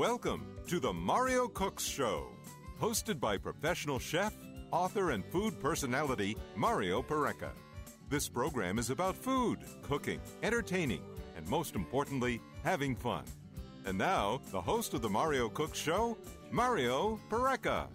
Welcome to the Mario Cooks Show, hosted by professional chef, author, and food personality Mario Pereca. This program is about food, cooking, entertaining, and most importantly, having fun. And now, the host of the Mario Cooks Show, Mario Pereca.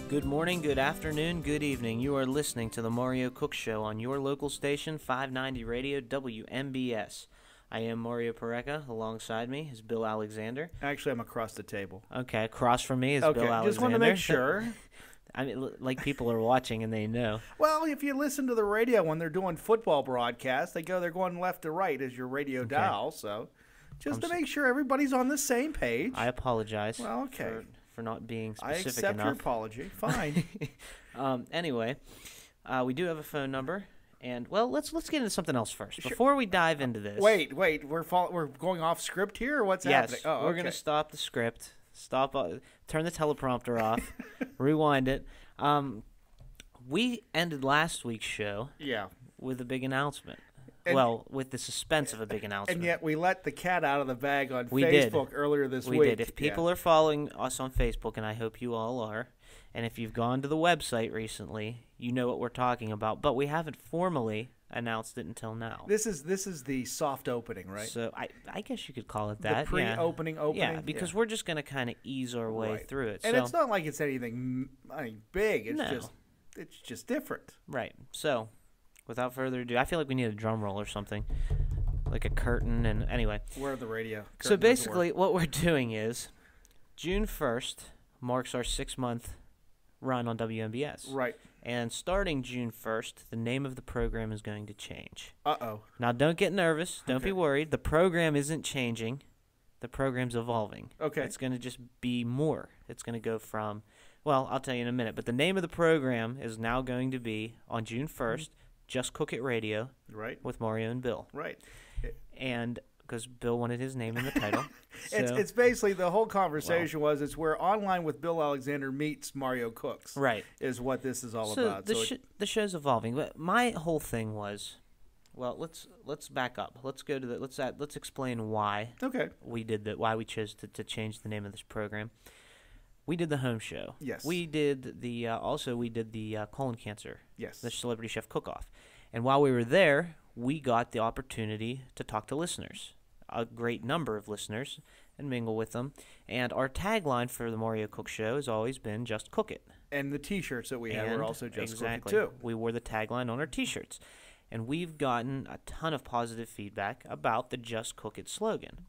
Good morning, good afternoon, good evening. You are listening to the Mario Cooks Show on your local station, 590 Radio WMBS. I am Mario Pereca. Alongside me is Bill Alexander. Actually, I'm across the table. Okay, across from me is Bill Alexander. Just wanted to make sure. I mean, like people are watching and they know. Well, if you listen to the radio when they're doing football broadcasts, they're going left to right as your radio dial. So just to make sure everybody's on the same page. I apologize. Well, okay. For not being specific enough. I accept your apology. Fine. Anyway, we do have a phone number, and well, let's get into something else first before we dive into this. Wait, we're going off script here, or what's happening? Yes, we're going to stop the script. Turn the teleprompter off. Rewind it. We ended last week's show. With a big announcement. With the suspense of a big announcement. And yet we let the cat out of the bag on Facebook earlier this week. We did. If people are following us on Facebook, and I hope you all are, and if you've gone to the website recently, you know what we're talking about. But we haven't formally announced it until now. This is the soft opening, right? So I guess you could call it that. The pre-opening opening? Yeah, because we're just going to kind of ease our way through it. And it's not like it's anything big. It's just different. Right. So without further ado, I feel like we need a drum roll or something, like a curtain. And anyway, we're the radio. So basically, what we're doing is June 1st marks our 6-month run on WMBS. Right. And starting June 1st, the name of the program is going to change. Uh-oh. Now, don't get nervous. Don't be worried. The program isn't changing. The program's evolving. Okay. It's going to just be more. It's going to go from, well, I'll tell you in a minute. But the name of the program is now going to be, on June 1st, Just Cook It Radio, right, with Mario and Bill. Right. And because Bill wanted his name in the title. It's basically the whole conversation was it's where Online with Bill Alexander meets Mario Cooks. Right. Is what this is all about. The show's evolving. But my whole thing was, well, let's back up. Let's go to let's explain why we did that, why we chose to change the name of this program. We did the home show. Yes. We did the colon cancer. Yes. The Celebrity Chef Cook-Off. And while we were there, we got the opportunity to talk to listeners, a great number of listeners, and mingle with them. And our tagline for the Mario Cook Show has always been "Just Cook It." And the T-shirts that we had were also "Just Cook It" too. We wore the tagline on our T-shirts, and we've gotten a ton of positive feedback about the "Just Cook It" slogan.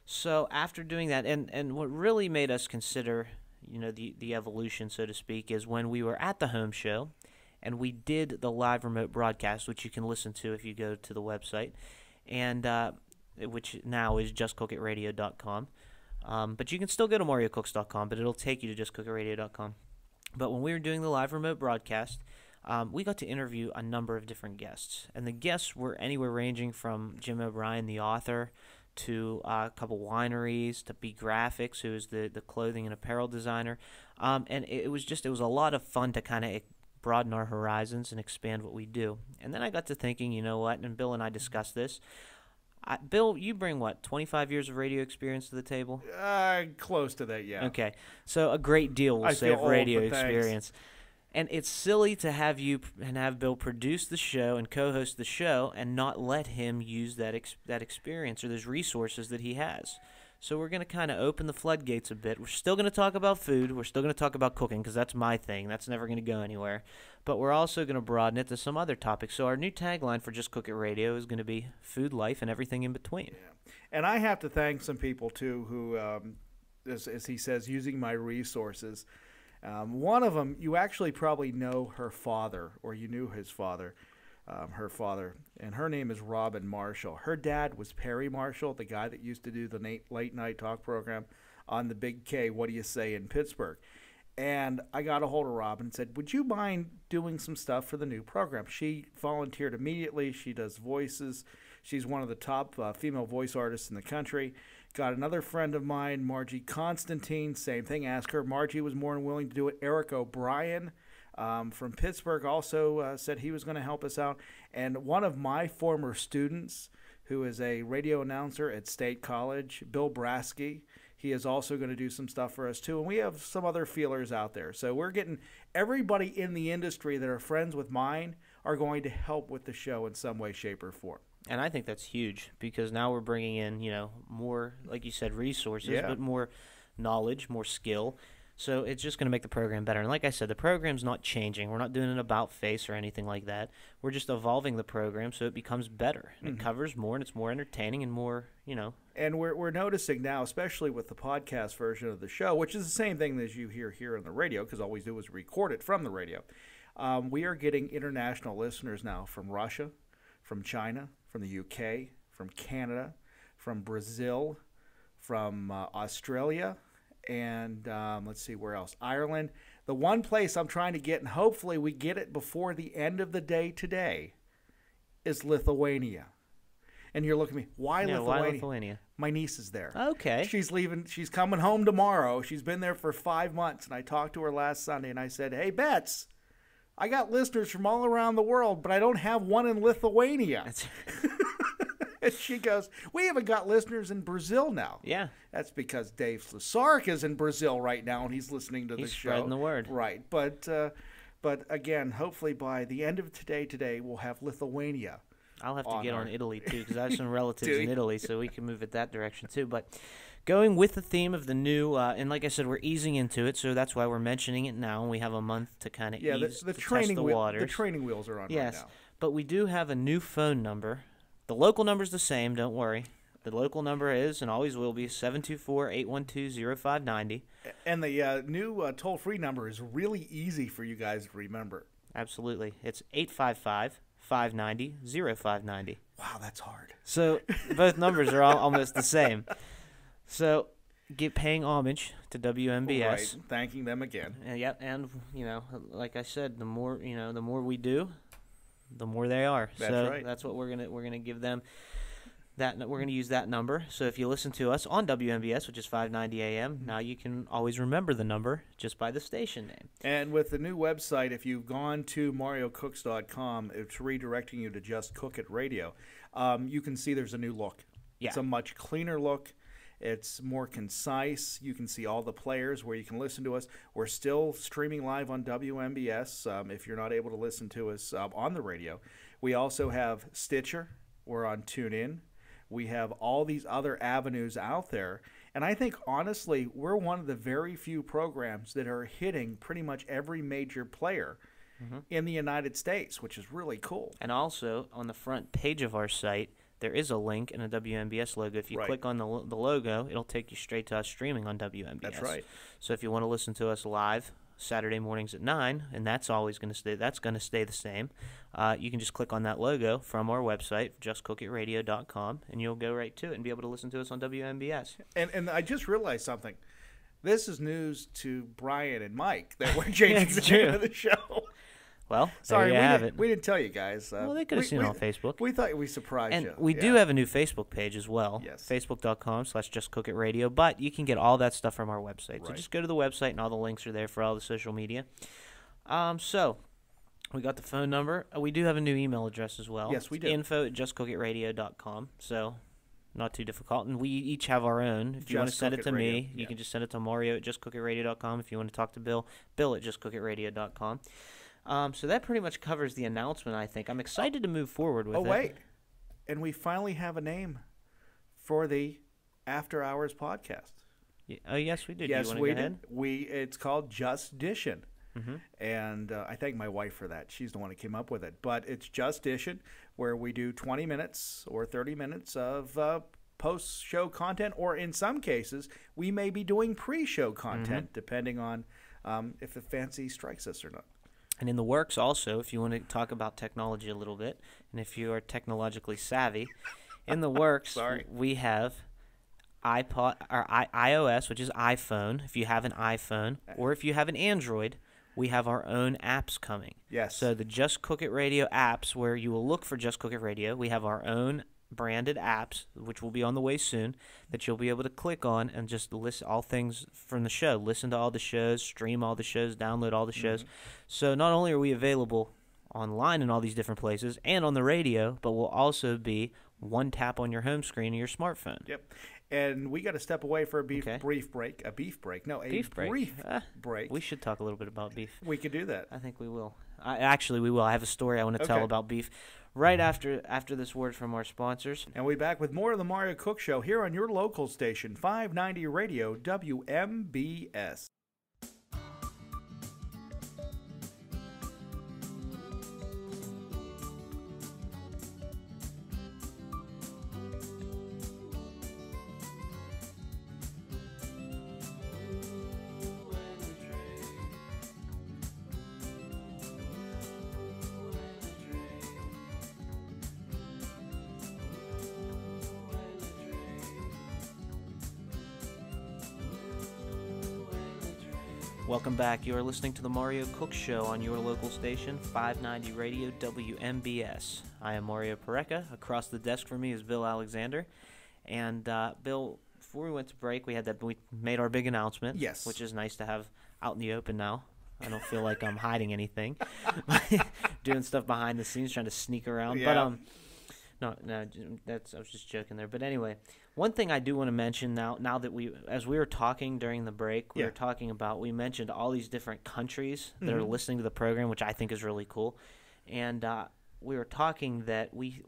So after doing that, and what really made us consider, the evolution, so to speak, is when we were at the home show and we did the live remote broadcast, which you can listen to if you go to the website, and which now is justcookitradio.com. But you can still go to mariocooks.com, but it'll take you to justcookitradio.com. But when we were doing the live remote broadcast, we got to interview a number of different guests. And the guests were anywhere ranging from Jim O'Brien, the author, to a couple wineries, to B Graphics, who is the clothing and apparel designer. And it was a lot of fun to kind of broaden our horizons and expand what we do. And then I got to thinking, you know what, and Bill and I discussed this. Bill, you bring, 25 years of radio experience to the table? Close to that, yeah. Okay. So a great deal, we'll say, of radio experience. Thanks. And it's silly to have you and have Bill produce the show and co-host the show and not let him use that experience or those resources that he has. So we're going to kind of open the floodgates a bit. We're still going to talk about food. We're still going to talk about cooking because that's my thing. That's never going to go anywhere. But we're also going to broaden it to some other topics. So our new tagline for Just Cook It Radio is going to be food, life, and everything in between. Yeah. And I have to thank some people, too, who, as he says, using my resources. One of them, you actually probably know her father, or you knew his father. Her father, and her name is Robin Marshall. Her dad was Perry Marshall, the guy that used to do the late night talk program on the Big K, What Do You Say, in Pittsburgh. And I got a hold of Robin and said, would you mind doing some stuff for the new program? She volunteered immediately. She does voices. She's one of the top female voice artists in the country. Got another friend of mine, Margie Constantine, same thing. Ask her. Margie was more than willing to do it. Eric O'Brien, from Pittsburgh also said he was going to help us out. And one of my former students, who is a radio announcer at State College, Bill Brasky, he is also going to do some stuff for us too. And we have some other feelers out there. So we're getting everybody in the industry that are friends with mine are going to help with the show in some way, shape, or form. And I think that's huge because now we're bringing in, more, like you said, resources, but more knowledge, more skill. So it's just going to make the program better. And like I said, the program's not changing. We're not doing an about face or anything like that. We're just evolving the program so it becomes better. And it covers more, and it's more entertaining and more, And we're noticing now, especially with the podcast version of the show, which is the same thing as you hear here on the radio, because all we do is record it from the radio. We are getting international listeners now from Russia, from China, from the UK, from Canada, from Brazil, from Australia, and let's see where else. Ireland. The one place I'm trying to get, and hopefully we get it before the end of the day today, is Lithuania. And you're looking at me, why Lithuania? Why Lithuania? My niece is there. Okay. She's leaving. She's coming home tomorrow. She's been there for 5 months, and I talked to her last Sunday, and I said, hey, Bets, I got listeners from all around the world, but I don't have one in Lithuania. And she goes, we haven't got listeners in Brazil now. Yeah. That's because Dave Slusark is in Brazil right now, and he's listening to the show. He's spreading the word. Right. But again, hopefully by the end of today, we'll have Lithuania. I'll have to get on Italy, too, because I have some relatives in Italy, so we can move it that direction, too. But going with the theme of the new, and like I said, we're easing into it, so that's why we're mentioning it now, and we have a month to kind of ease the test the waters. The training wheels are on right now. Yes, but we do have a new phone number. The local number's the same, don't worry. The local number is and always will be 724-812-0590. And the new toll-free number is really easy for you guys to remember. Absolutely. It's 855-590-0590. Wow, that's hard. So both numbers are almost the same. So paying homage to WMBS. Right, thanking them again. And like I said, the more we do, the more they are. That's right. That's what we're gonna give them. We're gonna use that number. So if you listen to us on WMBS, which is 590 AM, now you can always remember the number just by the station name. And with the new website, if you've gone to mariocooks.com, it's redirecting you to Just Cook It Radio. You can see there's a new look. Yeah. It's a much cleaner look. It's more concise. You can see all the players where you can listen to us. We're still streaming live on WMBS if you're not able to listen to us on the radio. We also have Stitcher. We're on TuneIn. We have all these other avenues out there. And I think, honestly, we're one of the very few programs that are hitting pretty much every major player in the United States, which is really cool. And also, on the front page of our site, there is a link and a WMBS logo. If you click on the logo, it'll take you straight to us streaming on WMBS. That's right. So if you want to listen to us live Saturday mornings at 9, and that's always going to stay. That's going to stay the same. You can just click on that logo from our website, justcookitradio.com, and you'll go right to it and be able to listen to us on WMBS. And I just realized something. This is news to Brian and Mike that we're changing the name of the show. Well, sorry, there we didn't tell you guys. Well, they could have seen it on Facebook. We thought we surprised you. And we do have a new Facebook page as well. Yes. Facebook.com/JustCookItRadio. But you can get all that stuff from our website. Right. So just go to the website, and all the links are there for all the social media. So we got the phone number. We do have a new email address as well. Yes, we do. info@justcookitradio.com. So not too difficult. And we each have our own. If you want to send it to me, you can just send it to Mario@justcookitradio.com. If you want to talk to Bill, Bill@justcookitradio.com. So that pretty much covers the announcement, I think. I'm excited to move forward with it. Oh, wait. And we finally have a name for the After Hours podcast. Oh, yes, we did. Yes, do you we want to go did. ahead? It's called Just Dishin'. And I thank my wife for that. She's the one who came up with it. But it's Just Dishin', where we do 20 minutes or 30 minutes of post-show content, or in some cases, we may be doing pre-show content, depending on if the fancy strikes us or not. And in the works also, if you want to talk about technology a little bit, and if you are technologically savvy, in the works we have iOS, which is iPhone, if you have an iPhone, or if you have an Android, we have our own apps coming. Yes. So the Just Cook It Radio apps, where you will look for Just Cook It Radio, we have our own branded apps, which will be on the way soon, that you'll be able to click on and just list all things from the show. Listen to all the shows, stream all the shows, download all the shows. So not only are we available online in all these different places and on the radio, but we'll also be one tap on your home screen of your smartphone. Yep. And we got to step away for a brief break. Brief break. We should talk a little bit about beef. We could do that. I think we will. We will. I have a story I want to tell about beef right after this word from our sponsors. And we'll be back with more of the Mario Cook Show here on your local station, 590 Radio WMBS. Welcome back. You are listening to the Mario Cook Show on your local station, 590 Radio WMBS. I am Mario Pareca. Across the desk from me is Bill Alexander. And Bill, before we went to break, we made our big announcement. Yes. Which is nice to have out in the open now. I don't feel like I'm hiding anything. Doing stuff behind the scenes, trying to sneak around. Yeah. But I was just joking there. But anyway, one thing I do want to mention now that as we were talking during the break, we mentioned all these different countries that are listening to the program, which I think is really cool. And we were talking that we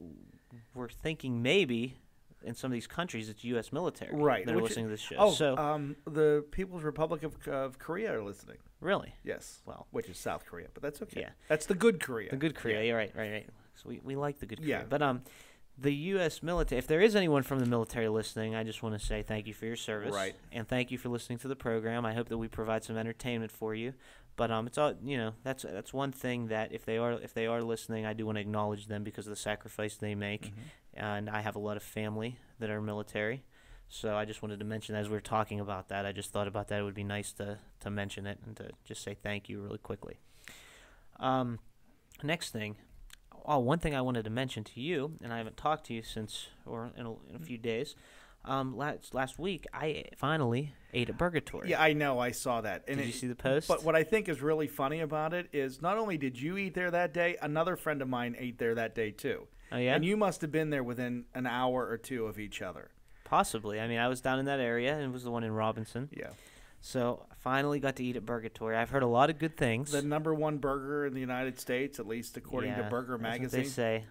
were thinking maybe in some of these countries it's U.S. military that are listening to this show. The People's Republic of Korea are listening. Really? Yes. Well, which is South Korea, but that's okay. Yeah. That's the good Korea. The good Korea. Yeah. Right. So we like the good Korea. Yeah. But the U.S. military, if there is anyone from the military listening, I just want to say thank you for your service. Right. And thank you for listening to the program. I hope that we provide some entertainment for you. But it's all, that's one thing that if they are listening, I do want to acknowledge them because of the sacrifice they make. And I have a lot of family that are military. So I just wanted to mention that as we were talking about that. I just thought about that. It would be nice to mention it and to just say thank you really quickly. Next thing. One thing I wanted to mention to you, and I haven't talked to you since, or in a few days. Last week, I finally ate at Burgatory. Yeah, I know. I saw that. And did you see the post? But what I think is really funny about it is not only did you eat there that day, another friend of mine ate there that day too. Oh, yeah? And you must have been there within an hour or two of each other. Possibly. I mean, I was down in that area, and it was the one in Robinson. Yeah. So I finally got to eat at Burgatory. I've heard a lot of good things. The #1 burger in the United States, at least according to Burger Magazine. That's what they say.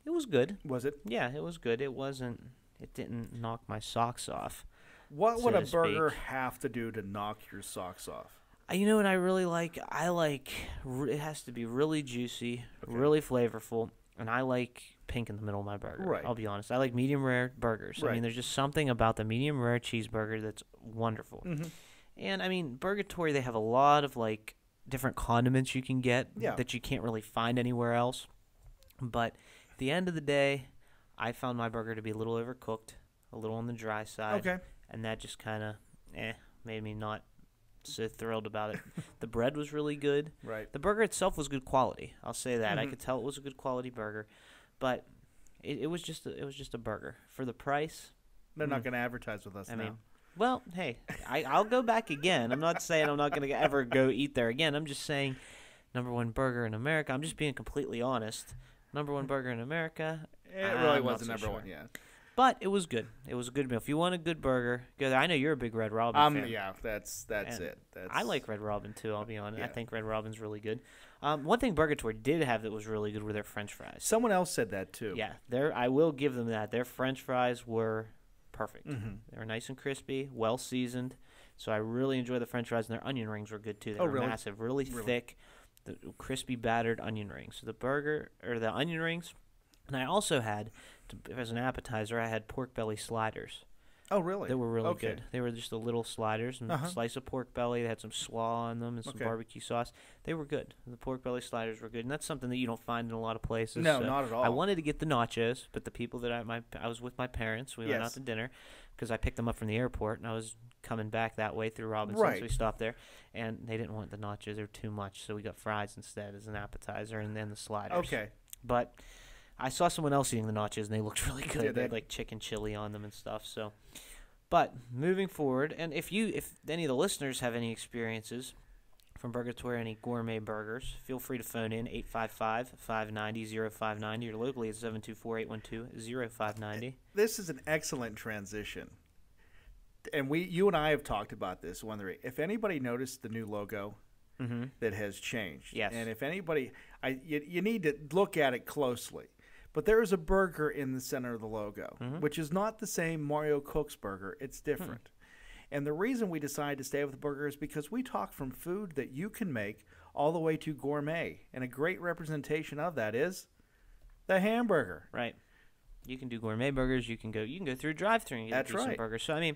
It was good. Was it? Yeah, it was good. It didn't knock my socks off. What would a burger have to do to knock your socks off? You know what I really like? It has to be really juicy, really flavorful, and I like pink in the middle of my burger. Right. I'll be honest. I like medium rare burgers. Right. I mean, there's just something about the medium rare cheeseburger that's wonderful. And I mean, Burgatory, they have a lot of different condiments you can get that you can't really find anywhere else. But at the end of the day, I found my burger to be a little overcooked, a little on the dry side. Okay. And that just kind of made me not so thrilled about it. The bread was really good. Right. The burger itself was good quality. I'll say that. I could tell it was a good quality burger, but it was just a burger for the price. They're not going to advertise with us now. I mean, well, hey, I'll go back again. I'm not saying I'm not going to ever go eat there again. I'm just saying #1 burger in America. I'm just being completely honest. #1 burger in America. It really wasn't #1, yeah. But it was good. It was a good meal. If you want a good burger, go there. I know you're a big Red Robin fan. Yeah, that's it. I like Red Robin too, I'll be honest. Yeah. I think Red Robin's really good. One thing Burgatory did have that was really good were their French fries. Someone else said that too. Yeah, I will give them that. Their French fries were perfect. They were nice and crispy, well seasoned. So I really enjoyed the French fries, and their onion rings were good too. They were really? massive, really thick, the crispy battered onion rings. So the onion rings, and I also had, as an appetizer, I had pork belly sliders. Oh, really? They were really good. They were just the little sliders and a slice of pork belly. They had some slaw on them and some barbecue sauce. They were good. The pork belly sliders were good, and that's something that you don't find in a lot of places. No, not at all. I wanted to get the nachos, but the people that I was with my parents. We went out to dinner because I picked them up from the airport, and I was coming back that way through Robinson, so we stopped there, and they didn't want the nachos. They were too much, so we got fries instead as an appetizer, and then the sliders. Okay. But I saw someone else eating the nachos, and they looked really good. Yeah, They had like chicken chili on them and stuff. So, but moving forward, and if any of the listeners have any experiences from Burgatory, any gourmet burgers, feel free to phone in 855-590-0590 or locally at 724-812-0590. This is an excellent transition. And you and I have talked about this, wondering if anybody noticed the new logo that has changed. Yes. And if anybody, you need to look at it closely. But there is a burger in the center of the logo, which is not the same Mario Cook's burger. It's different. And the reason we decided to stay with the burger is because we talk from food that you can make all the way to gourmet. And a great representation of that is the hamburger. Right. You can do gourmet burgers. You can go through a drive-thru and get That's a decent right. burger. So, I mean,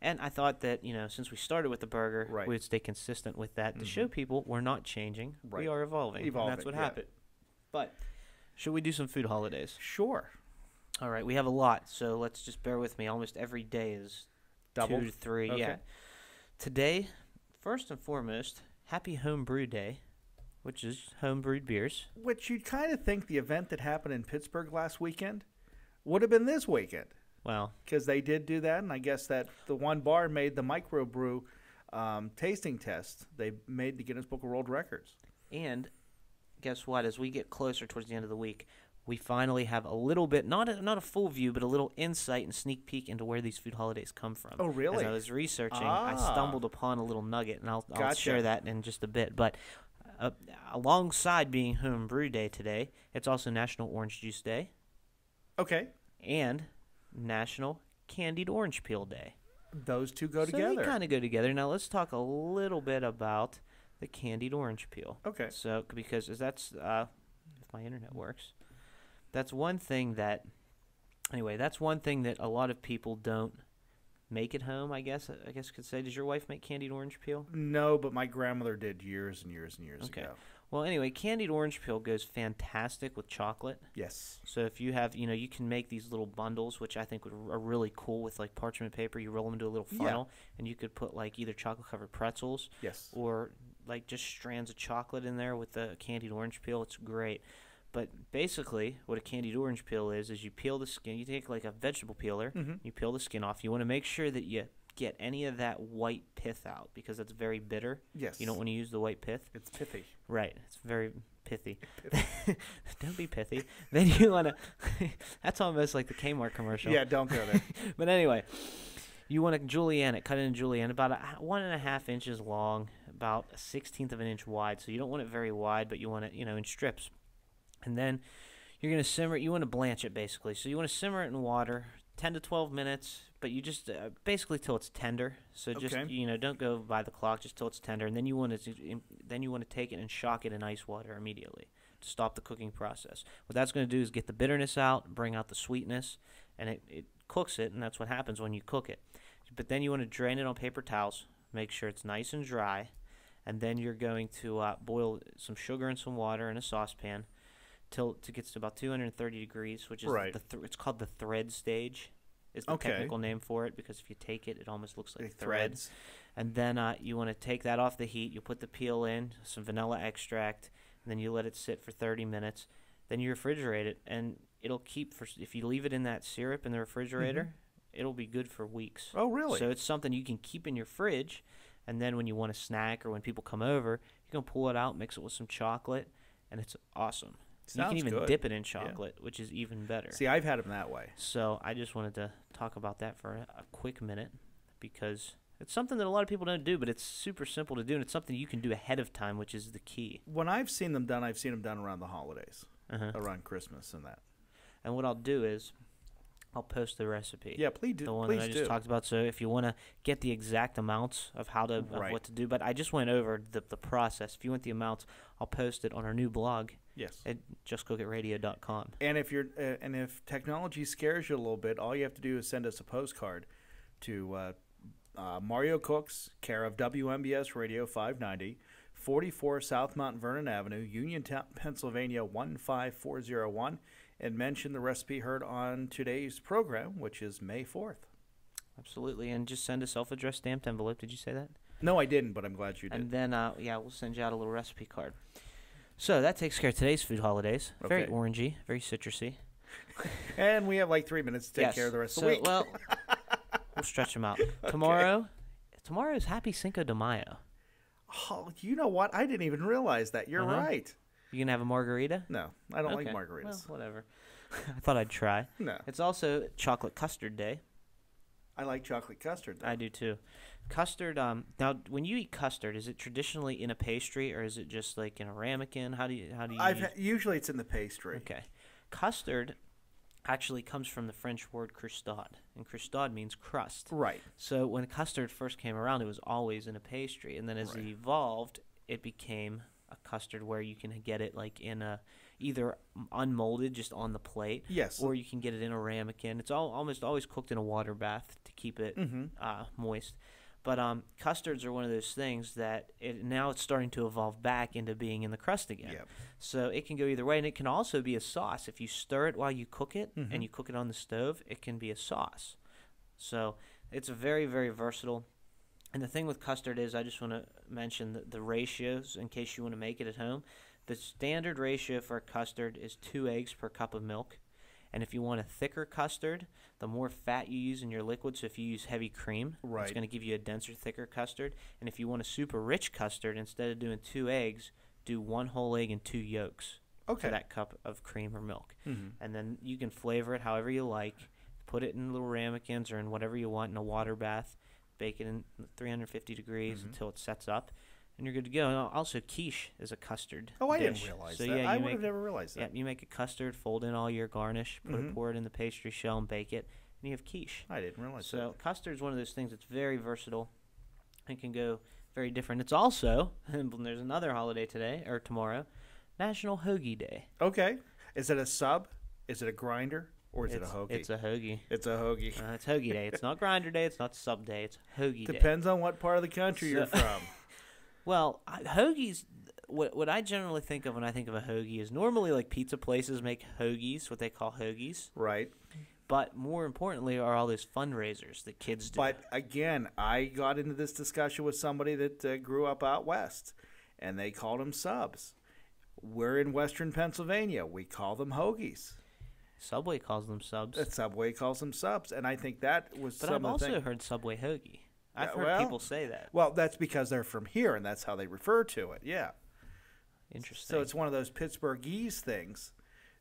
and I thought that, since we started with the burger, Right. we would stay consistent with that to show people we're not changing. Right. We are evolving. And that's what happened. But should we do some food holidays? Sure. All right. We have a lot, so let's just bear with me. Almost every day is Double? 2 to 3. Okay. Yeah. Today, first and foremost, Happy Homebrew Day, which is homebrewed beers. Which you'd kind of think the event that happened in Pittsburgh last weekend would have been this weekend. Well, Because they did do that, and I guess that the one bar made the microbrew tasting test. They made the Guinness Book of World Records. and guess what? As we get closer towards the end of the week, we finally have a little bit, not a full view, but a little insight and sneak peek into where these food holidays come from. Oh, really? As I was researching, I stumbled upon a little nugget, and I'll Gotcha. share that in just a bit. But alongside being Homebrew Day today, it's also National Orange Juice Day Okay. and National Candied Orange Peel Day. Those two go So together. they kind of go together. Now let's talk a little bit about the candied orange peel. Okay. So because that's if my internet works, that's one thing that a lot of people don't make at home. I guess could say. Does your wife make candied orange peel? No, but my grandmother did years and years and years Okay. ago. Well, anyway, candied orange peel goes fantastic with chocolate. Yes. So if you have, you can make these little bundles, which I think are really cool with like parchment paper. You roll them into a little funnel, and you could put like either chocolate-covered pretzels Yes. or like just strands of chocolate in there with the candied orange peel. It's great. But basically, what a candied orange peel is you peel the skin. You take like a vegetable peeler, you peel the skin off. You want to make sure that you get any of that white pith out because it's very bitter. Yes. You don't want to use the white pith. It's pithy. Right. It's very pithy. Don't be pithy. Then you want to that's almost like the Kmart commercial. Yeah, don't go there. But anyway, you want to julienne it, cut it in julienne, about 1.5 inches long, about 1/16 of an inch wide. So you don't want it very wide, but you want it, in strips. And then you're going to simmer it. You want to blanch it, basically. So you want to simmer it in water 10 to 12 minutes, but you just basically till it's tender. So just don't go by the clock, just till it's tender. And then you want to take it and shock it in ice water immediately to stop the cooking process. What that's going to do is get the bitterness out, bring out the sweetness, and it cooks it. And that's what happens when you cook it. But then you want to drain it on paper towels, make sure it's nice and dry, and then you're going to boil some sugar and some water in a saucepan till it gets to about 230 degrees, which is Right. it's called the thread stage. Is the Okay. technical name for it, because if you take it, it almost looks like Like threads. And then you want to take that off the heat. You put the peel in, some vanilla extract, and then you let it sit for 30 minutes. Then you refrigerate it, and it'll keep if you leave it in that syrup in the refrigerator, it'll be good for weeks. Oh, really? So it's something you can keep in your fridge, and then when you want a snack or when people come over, you can pull it out, mix it with some chocolate, and it's awesome. You Sounds can even good. dip it in chocolate, which is even better. See, I've had them that way. So I just wanted to talk about that for a quick minute, because it's something that a lot of people don't do, but it's super simple to do, and it's something you can do ahead of time, which is the key. When I've seen them done around the holidays, around Christmas and that. And what I'll do is I'll post the recipe. Yeah, please do. The one please that I just do. talked about. So if you want to get the exact amounts of of what to do, but I just went over the process. If you want the amounts, I'll post it on our new blog Yes. at justcookitradio.com. And if technology scares you a little bit, all you have to do is send us a postcard to Mario Cooks, care of WMBS Radio 590, 44 South Mount Vernon Avenue, Uniontown, Pennsylvania 15401, and mention the recipe heard on today's program, which is May 4th. Absolutely, and just send a self-addressed stamped envelope. Did you say that? No, I didn't, but I'm glad you did. And then, we'll send you out a little recipe card. So that takes care of today's food holidays. Very Okay. orangey, very citrusy. And we have like 3 minutes to take care of the rest of the week. Well, we'll stretch them out. Tomorrow is Happy Cinco de Mayo. Oh, you know what? I didn't even realize that. You're right. You gonna have a margarita? No, I don't like margaritas. Well, whatever. I thought I'd try. No. It's also Chocolate Custard Day. I like chocolate custard, though. I do too. Custard. Now, when you eat custard, is it traditionally in a pastry or is it just like in a ramekin? How do you? Usually it's in the pastry. Okay. Custard actually comes from the French word croustade, and croustade means crust. Right. So when custard first came around, it was always in a pastry, and then as it evolved, it became a custard where you can get it like in a either unmolded, just on the plate, yes, or you can get it in a ramekin. It's almost always cooked in a water bath to keep it moist. But custards are one of those things that now it's starting to evolve back into being in the crust again. Yep. So it can go either way, and it can also be a sauce. If you stir it while you cook it, and you cook it on the stove, it can be a sauce. So it's very, very versatile. And the thing with custard is, I just want to mention the ratios in case you want to make it at home. The standard ratio for a custard is 2 eggs per cup of milk. And if you want a thicker custard, the more fat you use in your liquid, so if you use heavy cream, it's going to give you a denser, thicker custard. And if you want a super rich custard, instead of doing 2 eggs, do 1 whole egg and 2 yolks for that cup of cream or milk. And then you can flavor it however you like. Put it in little ramekins or in whatever you want in a water bath. Bake it in 350 degrees until it sets up. And you're good to go. And also, quiche is a custard I dish. didn't realize so, that. Yeah, I would have never realized that. Yeah, you make a custard, fold in all your garnish, pour it in the pastry shell, and bake it, and you have quiche. I didn't realize that. So custard's one of those things that's very versatile and can go very different. It's also, and there's another holiday today, or tomorrow, National Hoagie Day. Okay. Is it a sub? Is it a grinder? Or is it a hoagie? It's a hoagie. It's a hoagie. It's Hoagie Day. It's not Grinder Day. It's not Sub Day. It's Hoagie Day. Depends on what part of the country you're from. Well, hoagies, what I generally think of when I think of a hoagie is normally like pizza places make hoagies, what they call hoagies. Right. But more importantly are all those fundraisers that kids do. But again, I got into this discussion with somebody that grew up out west, and they called them subs. We're in western Pennsylvania. We call them hoagies. Subway calls them subs. Subway calls them subs, and I think that was but some I've of the also thing. heard Subway hoagie. I've heard people say that. Well, that's because they're from here, and that's how they refer to it, yeah. Interesting. So it's one of those Pittsburghese things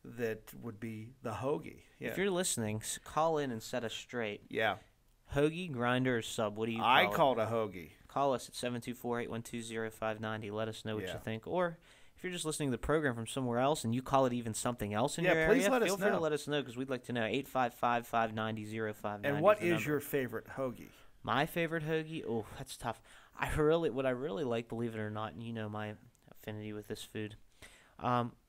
that would be the hoagie. Yeah. If you're listening, call in and set us straight. Yeah. Hoagie, grinder, or sub? What do you call I it? called a hoagie. Call us at 724-812-0590. Let us know what you think. Or if you're just listening to the program from somewhere else and you call it even something else in your area, please let us feel free know. to let us know because we'd like to know. 855-590-0590. And what is your favorite hoagie? My favorite hoagie? Oh, that's tough. What I really like, believe it or not, and you know my affinity with this food.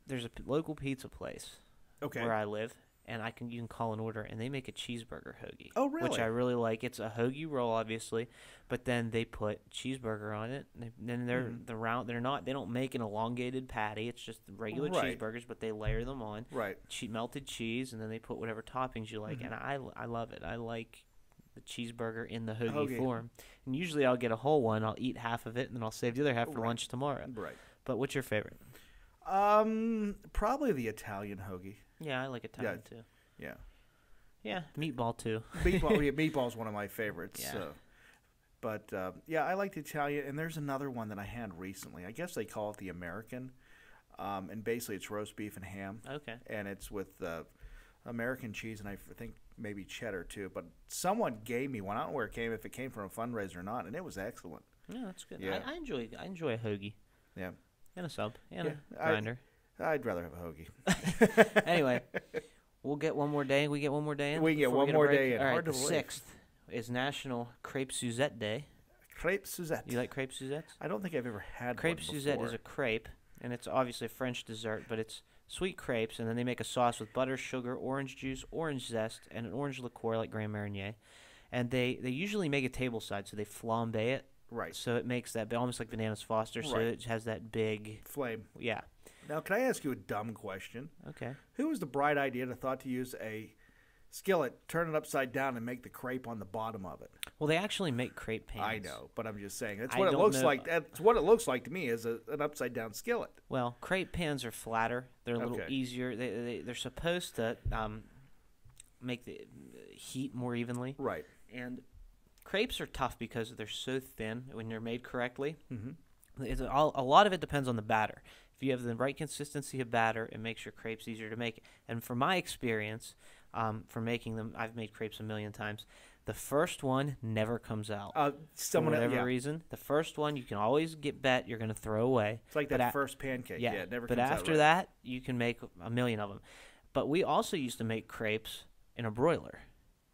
There's a local pizza place where I live, and you can call an order, and they make a cheeseburger hoagie. Oh, really? Which I really like. It's a hoagie roll, obviously, but then they put cheeseburger on it. Then they're round. They don't make an elongated patty. It's just regular cheeseburgers, but they layer them on. Right. Melted cheese, and then they put whatever toppings you like, and I love it. I like the cheeseburger in the hoagie form. And usually I'll get a whole one. I'll eat half of it, and then I'll save the other half for lunch tomorrow. Right. But what's your favorite? Probably the Italian hoagie. Yeah, I like Italian too. Yeah. Yeah, meatball too. Meatball's one of my favorites. Yeah. So. But, I like the Italian. And there's another one that I had recently. I guess they call it the American. And basically it's roast beef and ham. Okay. And it's with American cheese and I think maybe cheddar too. But someone gave me one. I don't know where it came, if it came from a fundraiser or not. And it was excellent. Yeah, that's good. Yeah. I enjoy a hoagie. Yeah. And a sub. And a grinder. I'd rather have a hoagie. Anyway, we'll get one more day. We get one more day in? We can get one more day in. All right, Hard the to believe. 6th is National Crepe Suzette Day. Crepe Suzette. You like crepe Suzettes? I don't think I've ever had Crepe one Suzette before. is a crepe, and it's obviously a French dessert, but it's sweet crepes, and then they make a sauce with butter, sugar, orange juice, orange zest, and an orange liqueur like Grand Marnier. And they usually make it tableside, so they flambe it. Right. So it makes that almost like Bananas Foster, so it has that big flame. Yeah. Now, can I ask you a dumb question? Okay. Who was the bright idea that thought to use a skillet, turn it upside down, and make the crepe on the bottom of it. Well, they actually make crepe pans. I know, but I'm just saying that's I what it don't looks know. like. That's what it looks like to me is an upside down skillet. Well, crepe pans are flatter. They're a little Okay. easier. They're supposed to make the heat more evenly. Right. And crepes are tough because they're so thin when they're made correctly. Mm-hmm. A lot of it depends on the batter. If you have the right consistency of batter, it makes your crepes easier to make. And from my experience, for making them, I've made crepes a million times. The first one never comes out. For whatever reason. The first one you can always bet you're going to throw away. It's like that first pancake. Yeah, it never but comes out after right. that, you can make a million of them. But we also used to make crepes in a broiler.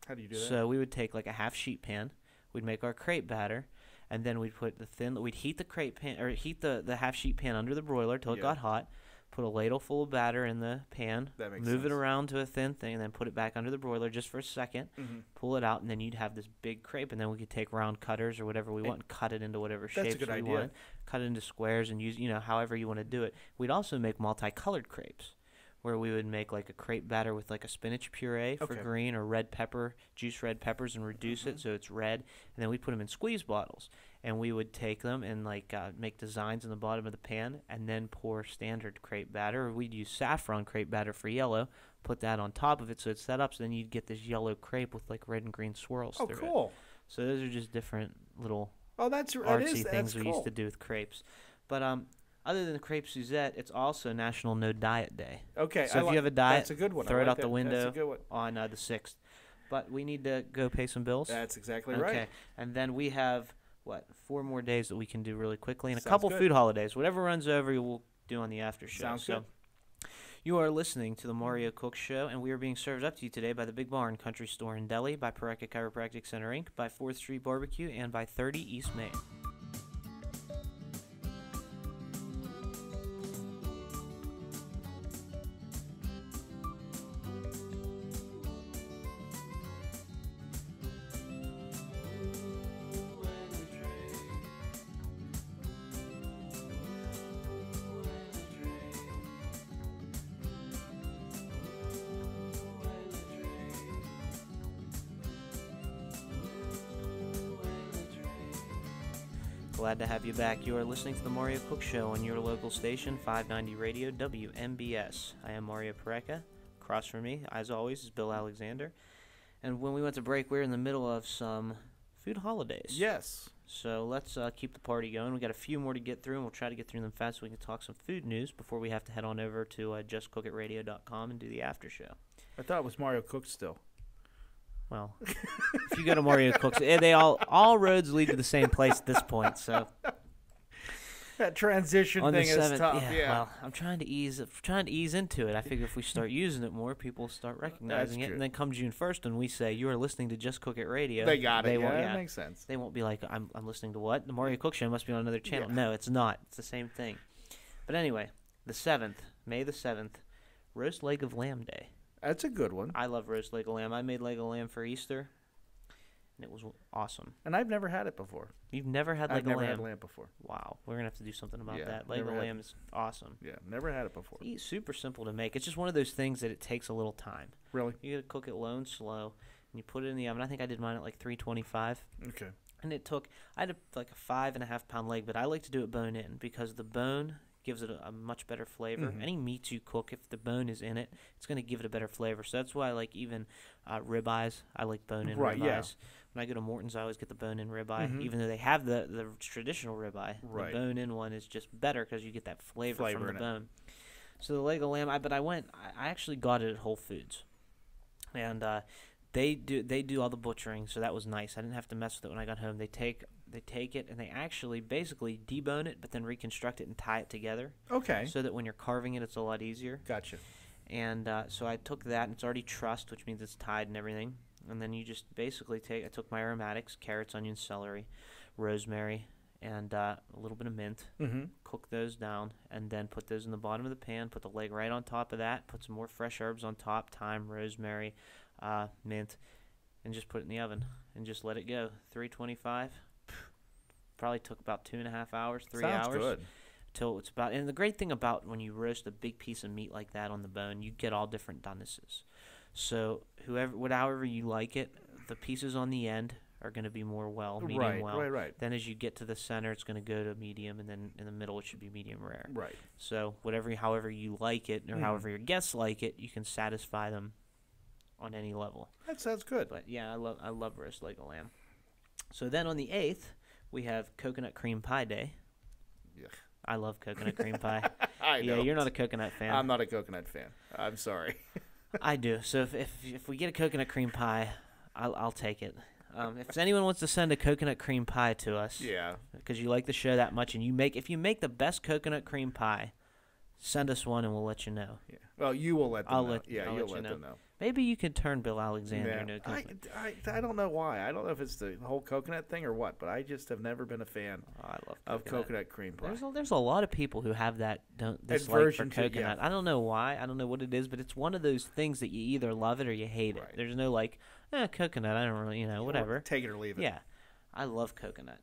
How do you do that? So we would take like a half sheet pan. We'd make our crepe batter, and then we'd put we'd heat the crepe pan or heat the half sheet pan under the broiler till it got hot. Put a ladle full of batter in the pan, move it around to a thin thing, and then put it back under the broiler just for a second, pull it out, and then you'd have this big crepe, and then we could take round cutters or whatever we want and cut it into whatever shapes we want. Cut it into squares and use, however you want to do it. We'd also make multicolored crepes, where we would make like a crepe batter with like a spinach puree for green or red pepper, juice red peppers, and reduce it so it's red, and then we'd put them in squeeze bottles. And we would take them and make designs in the bottom of the pan and then pour standard crepe batter. Or we'd use saffron crepe batter for yellow, put that on top of it so it's set up, so then you'd get this yellow crepe with like red and green swirls through it. Oh, cool. So those are just different little artsy things we used to do with crepes. But other than the crepe Suzette, it's also National No Diet Day. Okay. So if you have a diet, that's a good one. throw it out the window on the 6th. But we need to go pay some bills. That's exactly right. Okay. And then we have... 4 more days that we can do really quickly, and a couple food holidays. Whatever runs over, we'll do on the after show. Sounds good. You are listening to the Mario Cook Show, and we are being served up to you today by the Big Barn Country Store in Delhi, by Pareca Chiropractic Center, Inc., by 4th Street Barbecue, and by 30 East Main. Glad to have you back. You are listening to the Mario Cook Show on your local station, 590 Radio, WMBS. I am Mario Pareca. Across from me, as always, is Bill Alexander. And when we went to break, we were in the middle of some food holidays. Yes. So let's keep the party going. We got a few more to get through, and we'll try to get through them fast so we can talk some food news before we have to head on over to justcookitradio.com and do the after show. I thought it was Mario Cook still. Well, if you go to Mario Cook's, they all roads lead to the same place at this point. So that transition on thing the 7th, is tough. Yeah. Well, I'm trying to ease into it. I figure if we start using it more, people will start recognizing it. And then come June 1st, when we say you are listening to Just Cook It Radio, they got it. That makes sense. They won't be like, I'm listening to what? The Mario Cook Show must be on another channel. Yeah. No, it's not. It's the same thing. But anyway, the 7th, May the 7th, Roast Leg of Lamb Day. That's a good one. I love roast leg of lamb. I made leg of lamb for Easter, and it was awesome. And I've never had it before. You've never had leg of lamb? I've never had lamb before. Wow. We're going to have to do something about that. Leg of lamb is awesome. Yeah, never had it before. It's super simple to make. It's just one of those things that it takes a little time. Really? You got to cook it low and slow, and you put it in the oven. I think I did mine at like 325. Okay. And I had like a 5.5-pound leg, but I like to do it bone in because the bone gives it a much better flavor. Any meat you cook, if the bone is in it, it's going to give it a better flavor. So that's why I like even ribeyes. I like bone-in ribeyes. Yeah. When I go to Morton's, I always get the bone-in ribeye, even though they have the traditional ribeye. Right. The bone-in one is just better because you get that flavor from the bone. So the leg of lamb, I actually got it at Whole Foods, and they do all the butchering, so that was nice. I didn't have to mess with it when I got home. They take it and they actually basically debone it, but then reconstruct it and tie it together. Okay. So that when you're carving it, it's a lot easier. Gotcha. And so I took that, and it's already trussed, which means it's tied and everything. And then you just basically I took my aromatics, carrots, onions, celery, rosemary, and a little bit of mint. Cook those down, and then put those in the bottom of the pan. Put the leg right on top of that. Put some more fresh herbs on top, thyme, rosemary, mint, and just put it in the oven and just let it go. 325. Probably took about 2.5 hours, 3 hours. Sounds good. Till it's about, and the great thing about when you roast a big piece of meat like that on the bone, you get all different donenesses. So however you like it, the pieces on the end are going to be more medium well. Right. Then as you get to the center, it's going to go to medium, and then in the middle it should be medium rare. Right. So however you like it, or however your guests like it, you can satisfy them on any level. That sounds good. But yeah, I love roast leg of lamb. So then on the 8th, we have coconut cream pie day. Yuck. I love coconut cream pie. I know. Yeah, you're not a coconut fan. I'm not a coconut fan. I'm sorry. I do. So if we get a coconut cream pie, I'll take it. If anyone wants to send a coconut cream pie to us, Yeah. because you like the show that much, and if you make the best coconut cream pie, send us one and we'll let you know. Yeah. Well, you will let them I'll know. let you'll you let know. them know. Maybe you could turn Bill Alexander Yeah. into a coconut. I don't know why. I don't know if it's the whole coconut thing or what, but I just have never been a fan I love of coconut cream pie. There's a lot of people who have that dislike for Aversion to, coconut. yeah. I don't know why. I don't know what it is, but it's one of those things that you either love it or you hate it. Right. There's no coconut. I don't really, whatever. Take it or leave it. Yeah, I love coconut.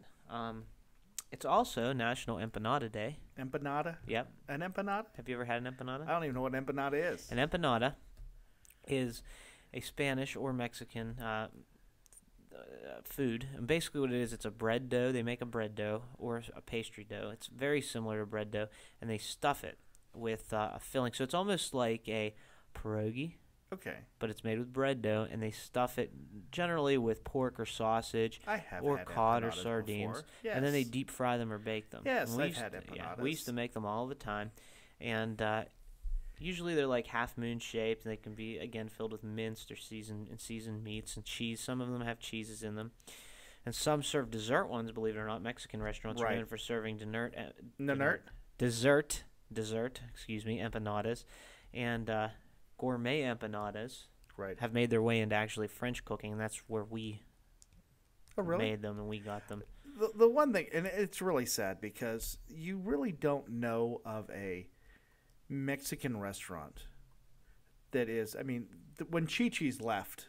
It's also National Empanada Day. Empanada? Yep. An empanada? Have you ever had an empanada? I don't even know what empanada is. An empanada is a Spanish or Mexican food. And basically what it is, it's a bread dough. They make a bread dough or a pastry dough. It's very similar to bread dough, and they stuff it with a filling. So it's almost like a pierogi, Okay. but it's made with bread dough, and they stuff it generally with pork or sausage I have or had cod or empanadas sardines, before. Yes. and then they deep fry them or bake them. Yes, And we I've used had to- empanadas. we used to make them all the time, and usually they're like half moon shaped, and they can be again filled with minced or seasoned meats and cheese. Some of them have cheeses in them, and some serve dessert ones. Believe it or not, Mexican restaurants are Right. known for serving dessert. Excuse me, empanadas, and gourmet empanadas Right. have made their way into actually French cooking, and that's where we Oh, really? made them and we got them. The one thing, and it's really sad because you really don't know of a Mexican restaurant that is, I mean, when Chi-Chi's left,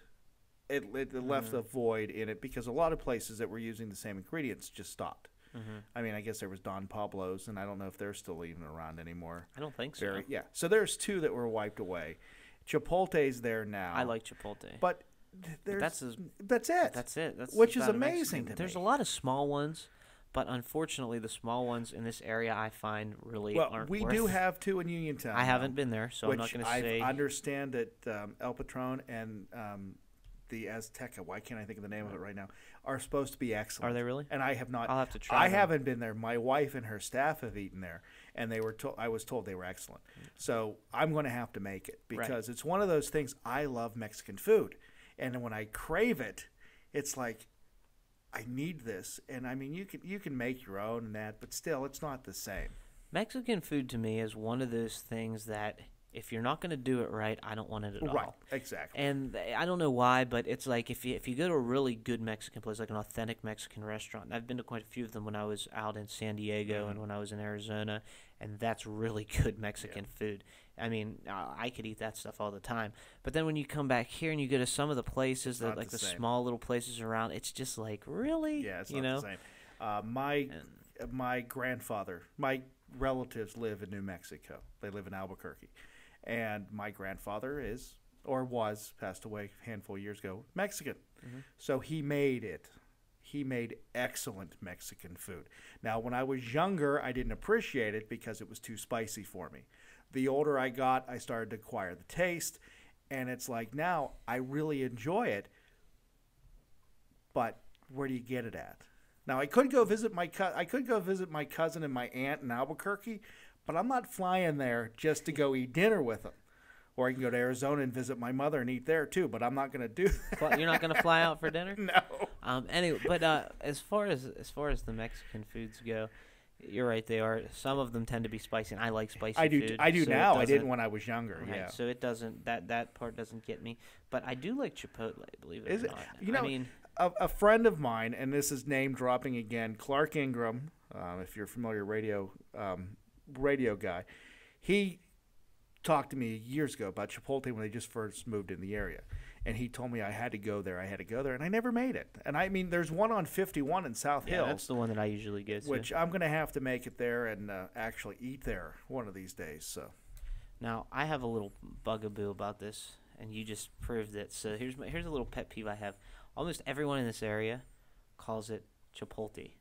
it left a void in it because a lot of places that were using the same ingredients just stopped. I mean, I guess there was Don Pablo's, and I don't know if they're still even around anymore. I don't think so. Yeah. So there's two that were wiped away. Chipotle's there now. I like Chipotle. But that's it. That's it. That's Which is about a amazing Mexican. to There's me. a lot of small ones, but unfortunately, the small ones in this area I find really aren't we worth. do have two in Uniontown. I haven't been there, so I'm not going to say. I understand that El Patron and the Azteca, why can't I think of the name of it right now, are supposed to be excellent. Are they really? And I have not. I'll have to try I them. haven't been there. My wife and her staff have eaten there, and they were. I was told they were excellent. So I'm going to have to make it because it's one of those things. I love Mexican food, and when I crave it, it's like I need this. And I mean, you can make your own and that, but still, it's not the same. Mexican food to me is one of those things that if you're not going to do it right, I don't want it at all. Right, exactly. And I don't know why, but it's like if you go to a really good Mexican place, like an authentic Mexican restaurant, and I've been to quite a few of them when I was out in San Diego and when I was in Arizona, and that's really good Mexican food. I mean, I could eat that stuff all the time. But then when you come back here and you go to some of the places, that like the small little places around, it's just like, really? Yeah, it's not the same. My grandfather, my relatives live in New Mexico. They live in Albuquerque. And my grandfather was, passed away a handful of years ago, Mexican. So he made it. He made excellent Mexican food. Now, when I was younger, I didn't appreciate it because it was too spicy for me. The older I got, I started to acquire the taste. And it's like now I really enjoy it. But where do you get it at? Now, I could go visit my cousin and my aunt in Albuquerque, but I'm not flying there just to go eat dinner with them. Or I can go to Arizona and visit my mother and eat there too, but I'm not going to do that. You're not going to fly out for dinner? No. Anyway, but as far as the Mexican foods go, you're right. They are. Some of them tend to be spicy, and I like spicy food. I do so now. I didn't when I was younger. Right, yeah. So it doesn't. That part doesn't get me. But I do like Chipotle. Believe it Is or it? not. You know, I mean, a friend of mine, and this is name dropping again, Clark Ingram. If you're familiar, radio guy, he talked to me years ago about Chipotle when they just first moved in the area. And he told me I had to go there, and I never made it. And I mean, there's one on 51 in South Hills. that's the one that I usually go to. Which I'm going to have to make it there and actually eat there one of these days. So now, I have a little bugaboo about this, and you just proved it. So here's a little pet peeve I have. Almost everyone in this area calls it Chipotle.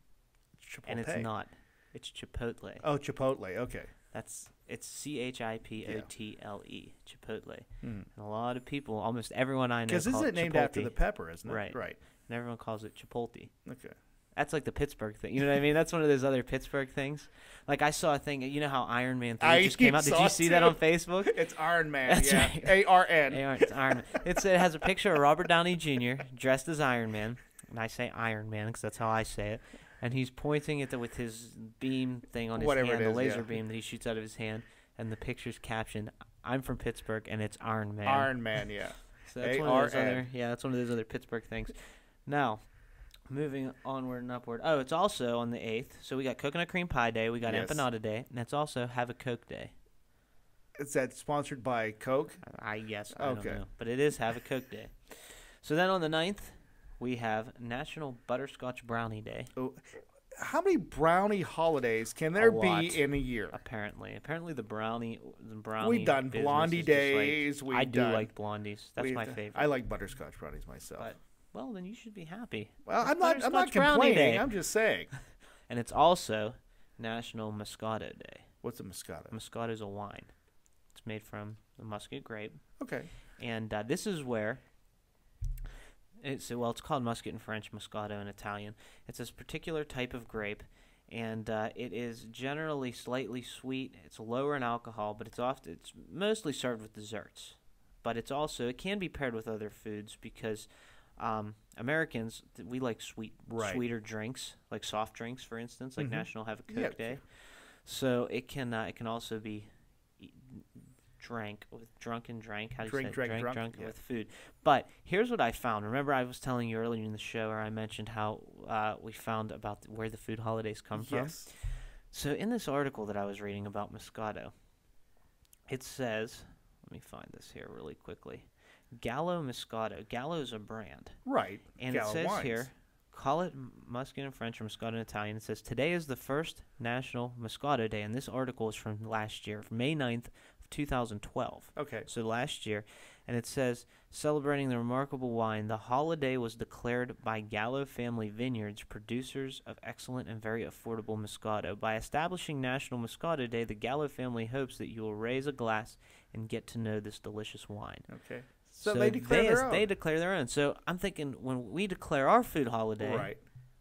And it's not. It's Chipotle. Oh, Chipotle. Okay. It's Chipotle. Chipotle. And a lot of people, almost everyone I know, because isn't it named Chipotle. after the pepper, isn't it? Right. And everyone calls it Chipotle. Okay. That's like the Pittsburgh thing. You know what I mean? That's one of those other Pittsburgh things. Like I saw a thing. You know how Iron Man 3 just came out? Did you see that on Facebook? It's Iron Man. That's yeah. right. A-R-N. It's Iron Man. It has a picture of Robert Downey Jr. dressed as Iron Man. And I say Iron Man because that's how I say it. And he's pointing at with his beam thing on his hand, the laser beam that he shoots out of his hand. And the picture's captioned, "I'm from Pittsburgh, and it's Iron Man." Iron Man, yeah. So that's one of those other, that's one of those other Pittsburgh things. Now, moving onward and upward. Oh, it's also on the 8th. So we got Coconut Cream Pie Day. We got Empanada Day. And it's also Have a Coke Day. Is that sponsored by Coke? I don't know. But it is Have a Coke Day. So then on the 9th, we have National Butterscotch Brownie Day. Oh, how many brownie holidays can there be in a year? Apparently the brownie. We've done Blondie days. Like, I do like Blondies. That's my favorite. I like butterscotch brownies myself. But, well, then you should be happy. Well, I'm not complaining. Day. I'm just saying. And it's also National Moscato Day. What's a Moscato? Moscato is a wine. It's made from the muscat grape. Okay. And this is where. It's called muscat in French, Moscato in Italian. It's this particular type of grape, and it is generally slightly sweet. It's lower in alcohol, but it's mostly served with desserts. But it can be paired with other foods because Americans, we like sweeter drinks, like soft drinks, for instance, like National Have a Coke Day. So it can also be drank with drunk with food. But here's what I found. Remember I was telling you earlier in the show where I mentioned how we found about where the food holidays come from? So in this article that I was reading about Moscato, it says, let me find this here really quickly, Gallo Moscato. Gallo is a brand. Right. And Gallo it says wines. here, call it muscat in French or Moscato in Italian. It says, today is the first National Moscato Day, and this article is from last year, from May 9th, 2012. Okay. So last year. And it says, celebrating the remarkable wine, the holiday was declared by Gallo Family Vineyards, producers of excellent and very affordable Moscato. By establishing National Moscato Day, the Gallo family hopes that you will raise a glass and get to know this delicious wine. Okay. So they declare their own. They declare their own. So I'm thinking when we declare our food holiday, right,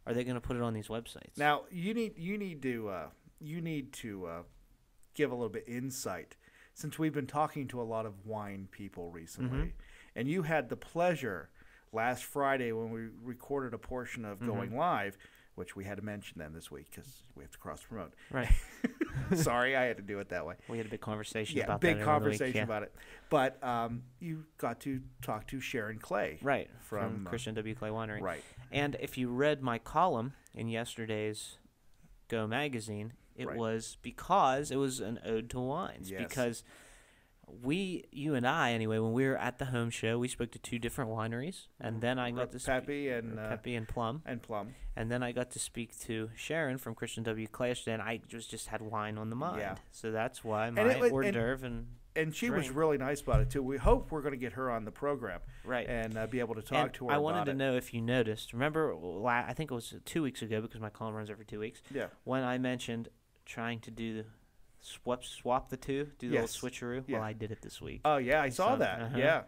are they going to put it on these websites? Now, you need to give a little bit insight. Since we've been talking to a lot of wine people recently, and you had the pleasure last Friday when we recorded a portion of Going Live, which we had to mention then this week because we have to cross-promote. Right. Sorry, I had to do it that way. We had a big conversation about that. Yeah, big conversation about it. But you got to talk to Sharon Clay. Right, from Christian W. Clay Winery. Right. And if you read my column in yesterday's Go magazine, it was because it was an ode to wines. Yes. Because you and I, anyway, when we were at the home show, we spoke to two different wineries, and then I got to speak Pepe and Plum. And then I got to speak to Sharon from Christian W. Clay yesterday, and I just had wine on the mind. Yeah. So that's why my hors d'oeuvre and she was really nice about it too. We hope we're going to get her on the program, right, and be able to talk to her. I wanted to know if you noticed. Remember, I think it was 2 weeks ago because my column runs every 2 weeks. Yeah. When I mentioned trying to do swap the two, do the little switcheroo. Yeah. Well, I did it this week. Oh yeah, I saw that. Yeah.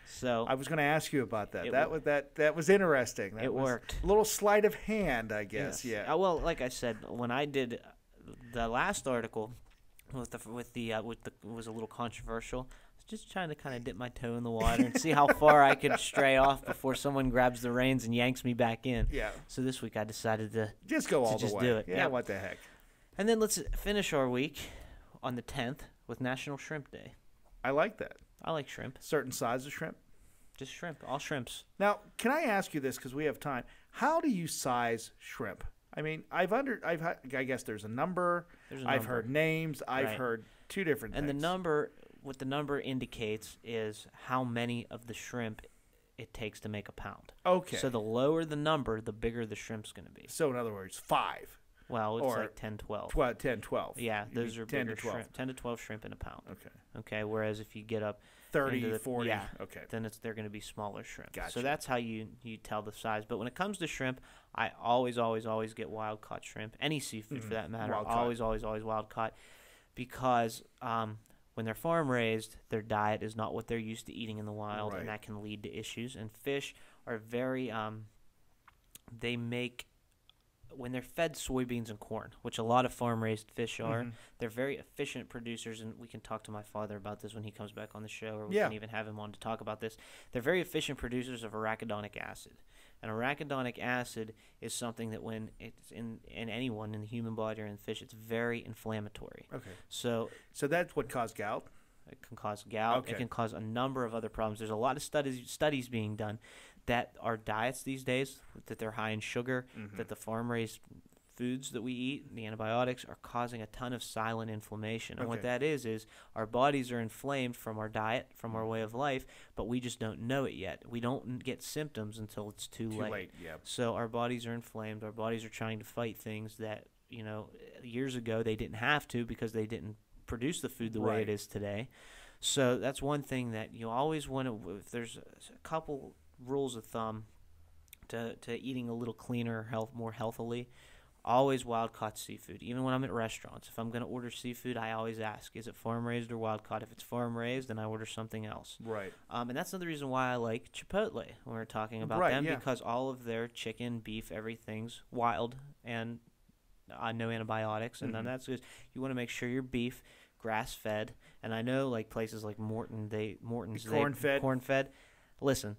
So I was going to ask you about that. That was interesting. It worked. A little sleight of hand, I guess. Yes. Yeah. Well, like I said, when I did the last article, it was a little controversial. I was just trying to kind of dip my toe in the water and see how far I could stray off before someone grabs the reins and yanks me back in. Yeah. So this week I decided to just go all the way. Do it. Yeah. What the heck. And then let's finish our week on the 10th with National Shrimp Day. I like that. I like shrimp. Certain size of shrimp? Just shrimp. All shrimps. Now, can I ask you this because we have time? How do you size shrimp? I mean, I guess there's a number. I've heard names. I've heard two different things. And what the number indicates is how many of the shrimp it takes to make a pound. Okay. So the lower the number, the bigger the shrimp's going to be. So in other words, 5. Well, it's Or like 10, 12. 10, 12. Yeah, You those mean are 10 bigger to 12. shrimp. 10 to 12 shrimp in a pound. Okay. Okay, whereas if you get up 30, 40. yeah, Okay. then they're going to be smaller shrimp. Gotcha. So that's how you tell the size. But when it comes to shrimp, I always get wild caught shrimp. Any seafood for that matter, Wild caught. always wild caught, because when they're farm raised, their diet is not what they're used to eating in the wild, Right. and that can lead to issues. And fish are very they make, when they're fed soybeans and corn, which a lot of farm-raised fish are, they're very efficient producers, and we can talk to my father about this when he comes back on the show, or we can even have him on to talk about this. They're very efficient producers of arachidonic acid. And arachidonic acid is something that when it's in anyone, in the human body or in fish, it's very inflammatory. Okay. So that's what caused gout? it can cause gout. Okay. It can cause a number of other problems. There's a lot of studies being done that our diets these days, that they're high in sugar, that the farm-raised foods that we eat, the antibiotics, are causing a ton of silent inflammation. And what that is our bodies are inflamed from our diet, from our way of life, but we just don't know it yet. We don't get symptoms until it's too late. Yeah. So our bodies are inflamed. Our bodies are trying to fight things that, years ago they didn't have to, because they didn't produce the food the way it is today. So that's one thing that you always want to, if there's a couple rules of thumb to eating a little cleaner, more healthily, always wild-caught seafood. Even when I'm at restaurants, if I'm going to order seafood, I always ask, is it farm-raised or wild-caught? If it's farm-raised, then I order something else. Right. And that's another reason why I like Chipotle when we're talking about them, because all of their chicken, beef, everything's wild and no antibiotics. And then that's good. You want to make sure your beef, grass-fed, and I know like places like Morton's corn-fed. Listen,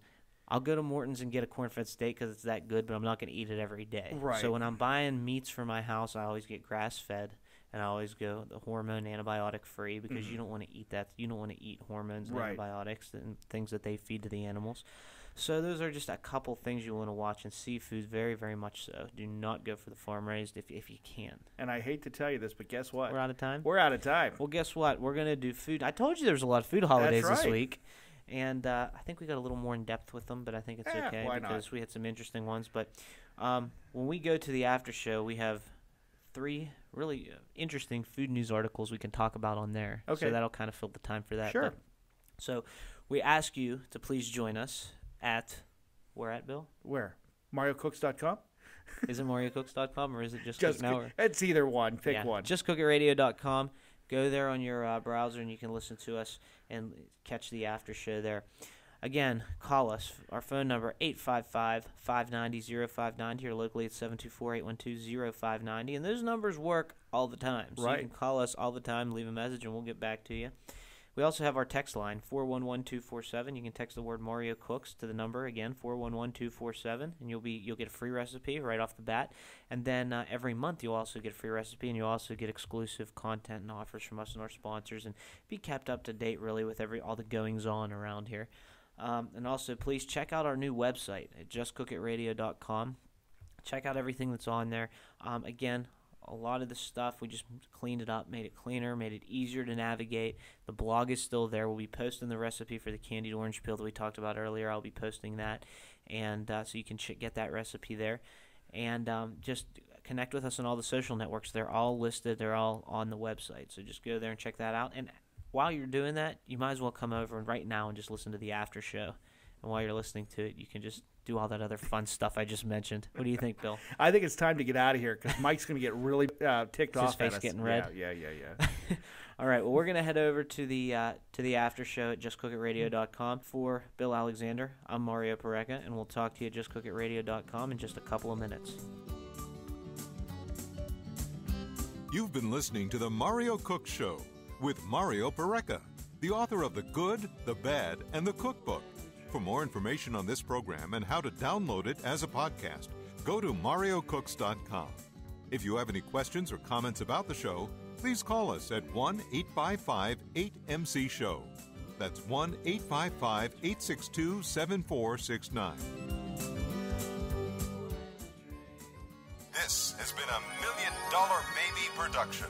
I'll go to Morton's and get a corn-fed steak because it's that good, but I'm not going to eat it every day. Right. So when I'm buying meats for my house, I always get grass-fed, and I always go the hormone antibiotic-free, because you don't want to eat that. You don't want to eat hormones and antibiotics and things that they feed to the animals. So those are just a couple things you want to watch in seafood, very, very much so. Do not go for the farm-raised if you can. And I hate to tell you this, but guess what? We're out of time? We're out of time. Well, guess what? We're going to do food. I told you there was a lot of food holidays this week. And I think we got a little more in depth with them, but I think it's okay because we had some interesting ones. But when we go to the after show, we have 3 really interesting food news articles we can talk about on there. Okay. So that'll kind of fill the time for that. Sure. So we ask you to please join us at, where at, Bill? Where? MarioCooks.com? Is it MarioCooks.com or is it just Cook Now? It's either one. Pick one. JustCookItRadio.com. Go there on your browser and you can listen to us and catch the after show there. Again, call us. Our phone number, 855-590-0590. Here locally, it's 724-812-0590. And those numbers work all the time. So you can call us all the time, leave a message, and we'll get back to you. We also have our text line, 411-247. You can text the word Mario Cooks to the number, again, 411-247, and you'll get a free recipe right off the bat. And then every month you'll also get a free recipe, and you'll also get exclusive content and offers from us and our sponsors, and be kept up to date, really, with all the goings-on around here. And also, please check out our new website at justcookitradio.com. Check out everything that's on there. Again, a lot of the stuff, we just cleaned it up, made it cleaner, made it easier to navigate. The blog is still there. We'll be posting the recipe for the candied orange peel that we talked about earlier. I'll be posting that, and so you can get that recipe there. And just connect with us on all the social networks. They're all listed. They're all on the website. So just go there and check that out. And while you're doing that, you might as well come over right now and just listen to the after show. And while you're listening to it, you can just do all that other fun stuff I just mentioned. What do you think, Bill? I think it's time to get out of here because Mike's going to get really ticked off. His face getting red. Yeah. All right. Well, we're going to head over to the after show at justcookitradio.com. For Bill Alexander, I'm Mario Pareca, and we'll talk to you at justcookitradio.com in just a couple of minutes. You've been listening to the Mario Cook Show with Mario Pareca, the author of The Good, the Bad, and the Cookbook. For more information on this program and how to download it as a podcast, go to mariocooks.com. If you have any questions or comments about the show, please call us at 1-855-8MC-SHOW. That's 1-855-862-7469. This has been a $1 Million Baby production.